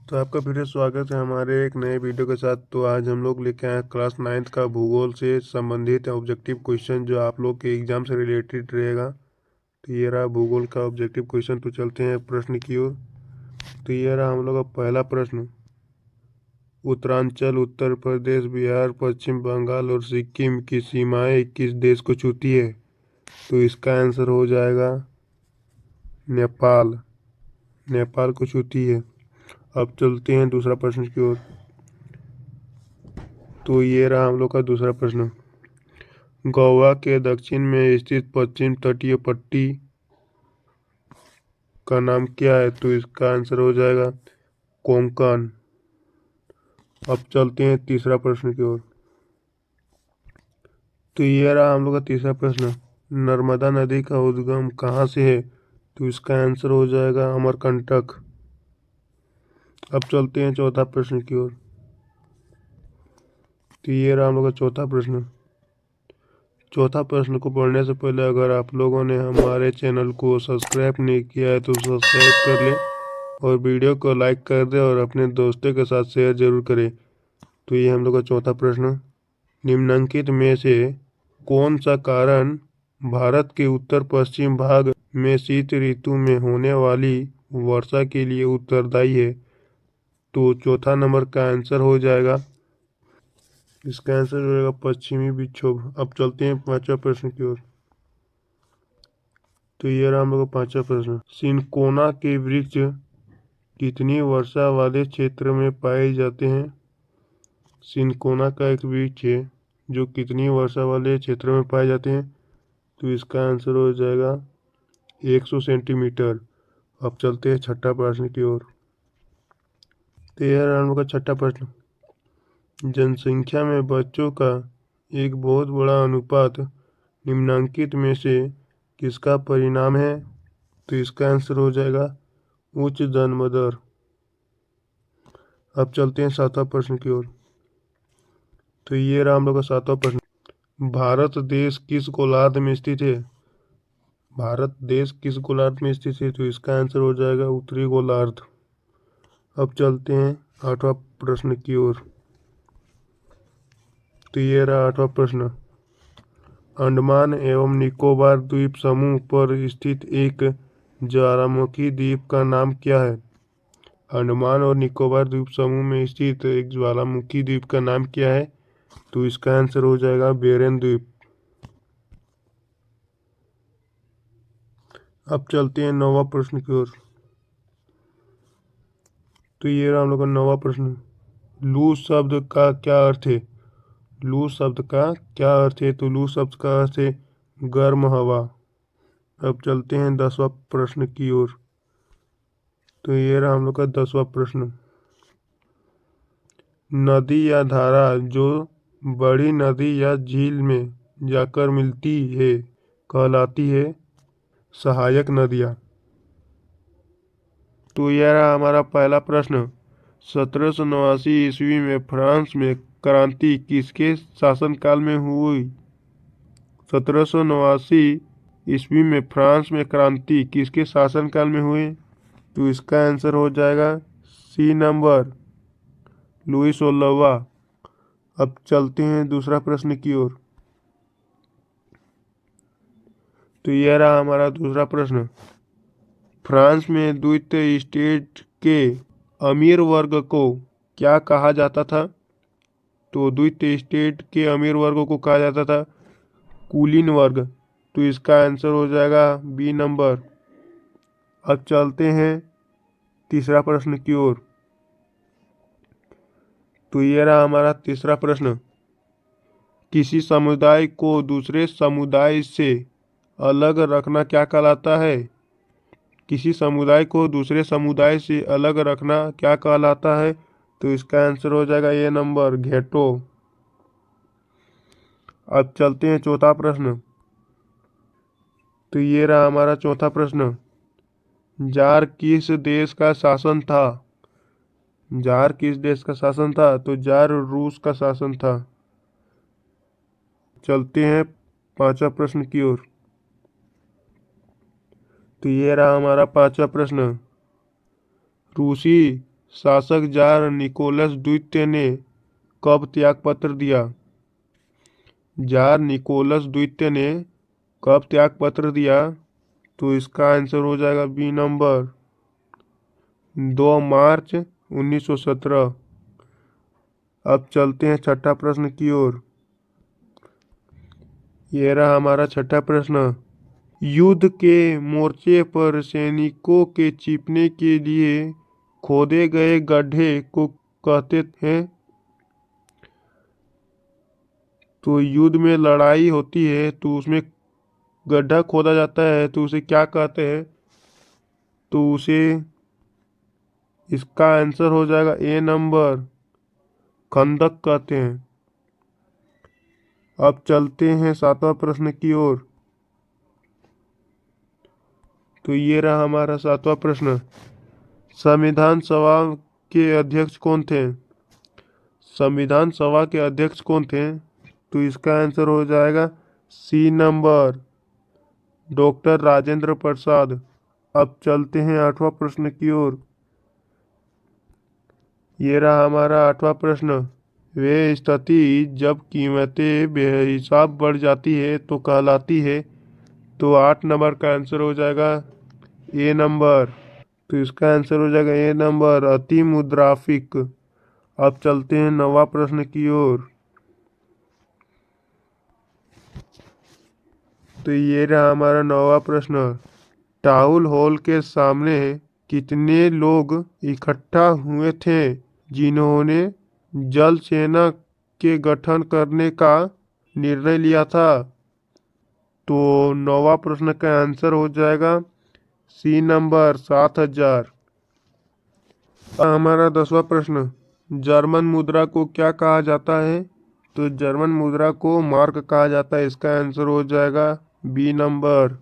तो आपका फिर से स्वागत है हमारे एक नए वीडियो के साथ। तो आज हम लोग लेके आए हैं क्लास 9th का भूगोल से संबंधित ऑब्जेक्टिव क्वेश्चन जो आप लोग के एग्जाम से रिलेटेड रहेगा। तो ये रहा भूगोल का ऑब्जेक्टिव क्वेश्चन। तो चलते हैं प्रश्न की ओर। तो ये रहा हम लोग का पहला प्रश्न। उत्तरांचल, उत्तर प्रदेश, बिहार, पश्चिम बंगाल और सिक्किम की सीमाएं किस देश को छूती है? तो इसका आंसर हो जाएगा नेपाल। नेपाल को छूती है। अब चलते हैं दूसरा प्रश्न की ओर। तो ये रहा हम लोग का दूसरा प्रश्न। गोवा के दक्षिण में स्थित पश्चिम तटीय पट्टी का नाम क्या है? तो इसका आंसर हो जाएगा कोंकण। अब चलते हैं तीसरा प्रश्न की ओर। तो ये रहा हम लोग का तीसरा प्रश्न। नर्मदा नदी का उद्गम कहाँ से है? तो इसका आंसर हो जाएगा अमरकंटक। अब चलते हैं चौथा प्रश्न की ओर। तो ये रहा हम लोग का चौथा प्रश्न। चौथा प्रश्न को पढ़ने से पहले अगर आप लोगों ने हमारे चैनल को सब्सक्राइब नहीं किया है तो सब्सक्राइब कर लें और वीडियो को लाइक कर दें और अपने दोस्तों के साथ शेयर जरूर करें। तो ये हम लोग का चौथा प्रश्न। निम्नलिखित में से कौन सा कारण भारत के उत्तर पश्चिम भाग में शीत ऋतु में होने वाली वर्षा के लिए उत्तरदायी है? तो चौथा नंबर का आंसर हो जाएगा, इसका आंसर हो जाएगा पश्चिमी विक्षोभ। अब चलते हैं पांचवा प्रश्न की ओर। तो ये रहा हम लोग का पांचवा प्रश्न। सिनकोना के वृक्ष कितनी वर्षा वाले क्षेत्र में पाए जाते हैं? सिनकोना का एक वृक्ष है जो कितनी वर्षा वाले क्षेत्र में पाए जाते हैं? तो इसका आंसर हो जाएगा 100 सेंटीमीटर। अब चलते हैं छठा प्रश्न की ओर। तो यह रहा हम लोग का छठा प्रश्न। जनसंख्या में बच्चों का एक बहुत बड़ा अनुपात निम्नलिखित में से किसका परिणाम है? तो इसका आंसर हो जाएगा उच्च जन्म दर। अब चलते हैं सातवां प्रश्न की ओर। तो ये रहा हम लोग का सातवां प्रश्न। भारत देश किस गोलार्ध में स्थित है? भारत देश किस गोलार्ध में स्थित है? तो इसका आंसर हो जाएगा उत्तरी गोलार्ध। अब चलते हैं आठवां प्रश्न की ओर। तो ये रहा आठवां प्रश्न। अंडमान एवं निकोबार द्वीप समूह पर स्थित एक ज्वालामुखी द्वीप का नाम क्या है? अंडमान और निकोबार द्वीप समूह में स्थित एक ज्वालामुखी द्वीप का नाम क्या है? तो इसका आंसर हो जाएगा बेरेन द्वीप। अब चलते हैं नौवां प्रश्न की ओर। तो ये रहा हम लोग का नौवां प्रश्न। लू शब्द का क्या अर्थ है? लू शब्द का क्या अर्थ है? तो लू शब्द का अर्थ है गर्म हवा। अब चलते हैं 10वां प्रश्न की ओर। तो ये रहा हम लोग का 10वां प्रश्न। नदी या धारा जो बड़ी नदी या झील में जाकर मिलती है कहलाती है सहायक नदियाँ। तो यह रहा हमारा पहला प्रश्न। 1789 ईस्वी में फ्रांस में क्रांति किसके शासनकाल में हुई? 1789 ईस्वी में फ्रांस में क्रांति किसके शासनकाल में हुई? तो इसका आंसर हो जाएगा सी नंबर, लुई 16वां। अब चलते हैं दूसरा प्रश्न की ओर। तो यह रहा हमारा दूसरा प्रश्न। फ्रांस में द्वितीय स्टेट के अमीर वर्ग को क्या कहा जाता था? तो द्वितीय स्टेट के अमीर वर्ग को कहा जाता था कुलीन वर्ग। तो इसका आंसर हो जाएगा बी नंबर। अब चलते हैं तीसरा प्रश्न की ओर। तो ये रहा हमारा तीसरा प्रश्न। किसी समुदाय को दूसरे समुदाय से अलग रखना क्या कहलाता है? किसी समुदाय को दूसरे समुदाय से अलग रखना क्या कहलाता है? तो इसका आंसर हो जाएगा ए नंबर, घेटो। अब चलते हैं चौथा प्रश्न। तो ये रहा हमारा चौथा प्रश्न। जार किस देश का शासन था? जार किस देश का शासन था? तो जार रूस का शासन था। चलते हैं पांचवा प्रश्न की ओर। तो ये रहा हमारा पांचवा प्रश्न। रूसी शासक जार निकोलस द्वितीय ने कब त्यागपत्र दिया? जार निकोलस द्वितीय ने कब त्यागपत्र दिया? तो इसका आंसर हो जाएगा बी नंबर 2 मार्च 1917। अब चलते हैं छठा प्रश्न की ओर। ये रहा हमारा छठा प्रश्न। युद्ध के मोर्चे पर सैनिकों के छिपने के लिए खोदे गए गड्ढे को कहते हैं? तो युद्ध में लड़ाई होती है तो उसमें गड्ढा खोदा जाता है तो उसे क्या कहते हैं? तो उसे इसका आंसर हो जाएगा ए नंबर खंदक कहते हैं। अब चलते हैं सातवां प्रश्न की ओर। तो ये रहा हमारा सातवां प्रश्न। संविधान सभा के अध्यक्ष कौन थे? संविधान सभा के अध्यक्ष कौन थे? तो इसका आंसर हो जाएगा सी नंबर डॉक्टर राजेंद्र प्रसाद। अब चलते हैं आठवां प्रश्न की ओर। ये रहा हमारा आठवां प्रश्न। वे स्थिति जब कीमतें बेहिसाब बढ़ जाती है तो कहलाती है? तो 8 नंबर का आंसर हो जाएगा ए नंबर। तो इसका आंसर हो जाएगा ए नंबर अति मुद्राफिक। अब चलते हैं नौवां प्रश्न की ओर। तो ये रहा हमारा नौवां प्रश्न। टाउन हॉल के सामने कितने लोग इकट्ठा हुए थे जिन्होंने जल सेना के गठन करने का निर्णय लिया था? तो नौवां प्रश्न का आंसर हो जाएगा सी नंबर 7000। हमारा 10वां प्रश्न। जर्मन मुद्रा को क्या कहा जाता है? तो जर्मन मुद्रा को मार्क कहा जाता है। इसका आंसर हो जाएगा बी नंबर।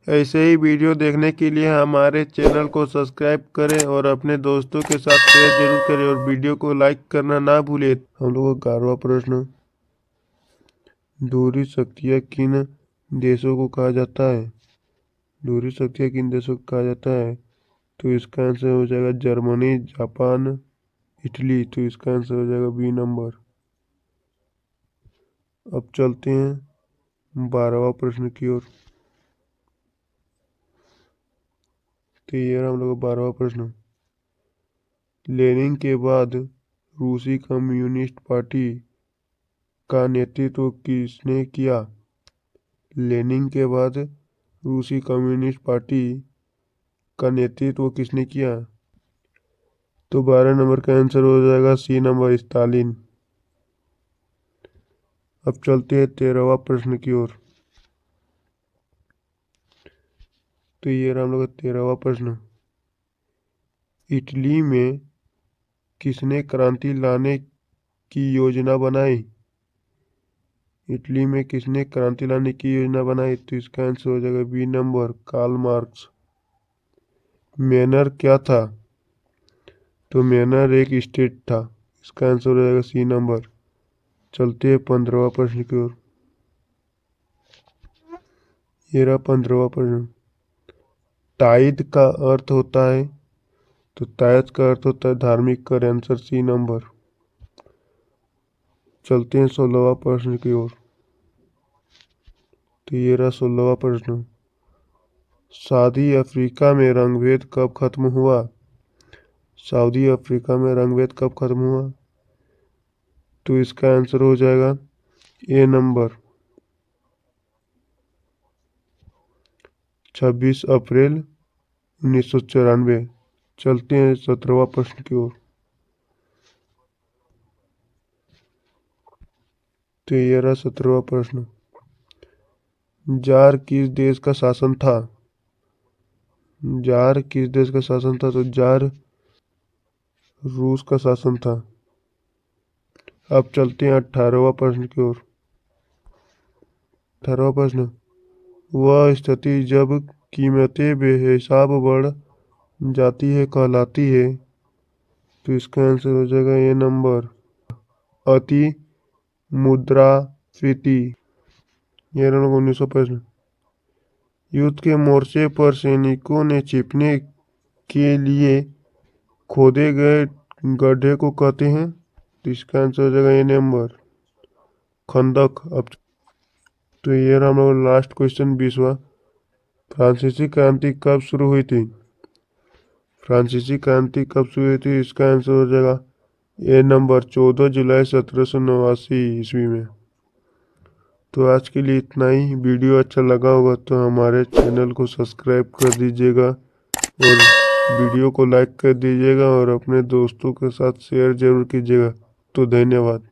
ऐसे ही वीडियो देखने के लिए हमारे चैनल को सब्सक्राइब करें और अपने दोस्तों के साथ शेयर जरूर करें और वीडियो को लाइक करना ना भूलें। हम लोग का 11वां प्रश्न। दोहरी शक्तियाँ किन देशों को कहा जाता है? दोहरी शक्तियाँ किन देशों को कहा जाता है? तो इसका आंसर हो जाएगा जर्मनी, जापान, इटली। तो इसका आंसर हो जाएगा बी नंबर। अब चलते हैं 12वां प्रश्न की ओर। तो ये हम लोग 12वां प्रश्न। लेनिन के बाद रूसी कम्युनिस्ट पार्टी का नेतृत्व किसने किया? लेनिन के बाद रूसी कम्युनिस्ट पार्टी का नेतृत्व किसने किया? तो 12 नंबर का आंसर हो जाएगा सी नंबर स्टालिन। अब चलते हैं 13वां प्रश्न की ओर। तो ये रहा हम लोग 13वां प्रश्न। इटली में किसने क्रांति लाने की योजना बनाई? इटली में किसने क्रांति लाने की योजना बनाई? तो इसका आंसर हो जाएगा बी नंबर कार्ल मार्क्स। मैनर क्या था? तो मैनर एक स्टेट था। इसका आंसर हो जाएगा सी नंबर। चलते हैं 15वां प्रश्न की ओर। ये रहा 15वां प्रश्न। टाइद का अर्थ होता है? तो टाइद का अर्थ होता है धार्मिक कर। Answer C number. चलते हैं 16वां प्रश्न की ओर। तो ये रहा 16वां प्रश्न। सऊदी अफ्रीका में रंगभेद कब खत्म हुआ? सऊदी अफ्रीका में रंगभेद कब खत्म हुआ? तो इसका आंसर हो जाएगा ए नंबर 26 अप्रैल 1994। चलते हैं 17वां प्रश्न की ओर। तो ये रहा 17वां प्रश्न। जार किस देश का शासन था? जार किस देश का शासन था? तो जार रूस का शासन था। अब चलते हैं 18वां प्रश्न की ओर। 18वां प्रश्न। वह स्थिति जब कीमतें बेहिसाब बढ़ जाती है कहलाती है? तो इसका आंसर हो जाएगा ए नंबर अति मुद्रास्फीति। ये रहा 19वां प्रश्न। युद्ध के मोर्चे पर सैनिकों ने छिपने के लिए खोदे गए गड्ढे को कहते हैं? तो इसका आंसर हो जाएगा ए नंबर, खंदक। अब तो ये रहा हम लोग लास्ट क्वेश्चन 20वां। फ्रांसीसी क्रांति कब शुरू हुई थी? फ्रांसीसी क्रांति कब शुरू हुई थी? इसका आंसर हो जाएगा ए नंबर, 14 जुलाई 1789 ईस्वी में। तो आज के लिए इतना ही। वीडियो अच्छा लगा होगा तो हमारे चैनल को सब्सक्राइब कर दीजिएगा और वीडियो को लाइक कर दीजिएगा और अपने दोस्तों के साथ शेयर जरूर कीजिएगा। तो धन्यवाद।